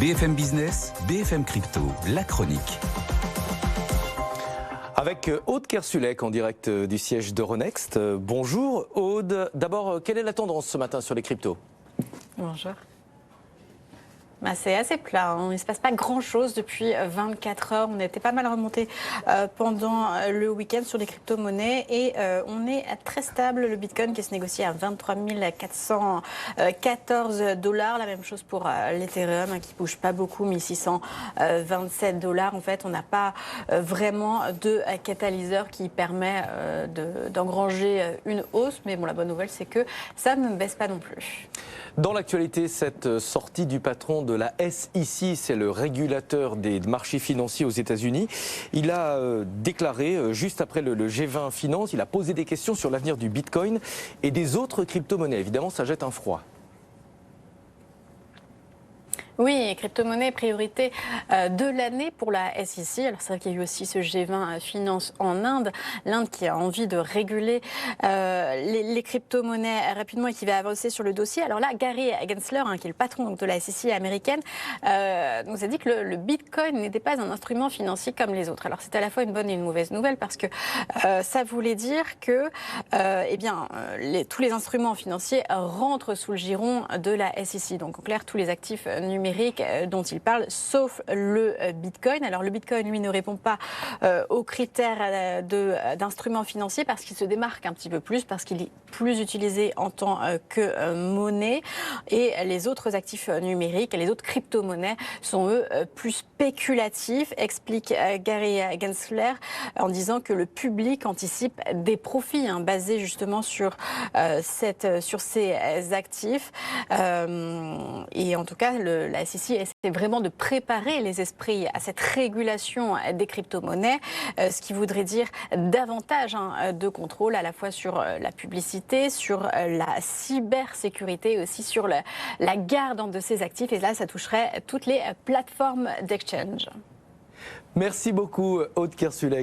BFM Business, BFM Crypto, la chronique. Avec Aude Kersulek en direct du siège d'Euronext. Bonjour Aude. D'abord, quelle est la tendance ce matin sur les cryptos? Bonjour. C'est assez plat, hein. Il ne se passe pas grand-chose depuis 24 heures. On était pas mal remonté pendant le week-end sur les crypto-monnaies et on est très stable. Le Bitcoin qui se négocie à 23 414 $. La même chose pour l'Ethereum qui ne bouge pas beaucoup, 1627 $. En fait, on n'a pas vraiment de catalyseur qui permet d'engranger une hausse. Mais bon, la bonne nouvelle, c'est que ça ne baisse pas non plus. Dans l'actualité, cette sortie du patron de la SEC, c'est le régulateur des marchés financiers aux États-Unis. Il a déclaré, juste après le G20 Finance, il a posé des questions sur l'avenir du Bitcoin et des autres crypto-monnaies. Évidemment, ça jette un froid. Oui, crypto-monnaie, priorité de l'année pour la SEC. Alors c'est vrai qu'il y a eu aussi ce G20 Finance en Inde. L'Inde qui a envie de réguler les crypto-monnaies rapidement et qui va avancer sur le dossier. Alors là, Gary Gensler, qui est le patron donc, de la SEC américaine, nous a dit que le Bitcoin n'était pas un instrument financier comme les autres. Alors c'est à la fois une bonne et une mauvaise nouvelle parce que ça voulait dire que tous les instruments financiers rentrent sous le giron de la SEC. Donc en clair, tous les actifs numériques dont il parle, sauf le Bitcoin. Alors le Bitcoin, lui, ne répond pas aux critères d'instruments financiers parce qu'il se démarque un petit peu plus, parce qu'il est plus utilisé en tant que monnaie. Et les autres actifs numériques, les autres crypto-monnaies sont, eux, plus spéculatifs, explique Gary Gensler, en disant que le public anticipe des profits basés justement sur ces actifs. Et en tout cas, la SEC essaie vraiment de préparer les esprits à cette régulation des crypto-monnaies, ce qui voudrait dire davantage de contrôle à la fois sur la publicité, sur la cybersécurité et aussi sur la garde de ces actifs. Et là, ça toucherait toutes les plateformes d'exchange. Merci beaucoup Aude Kersulek.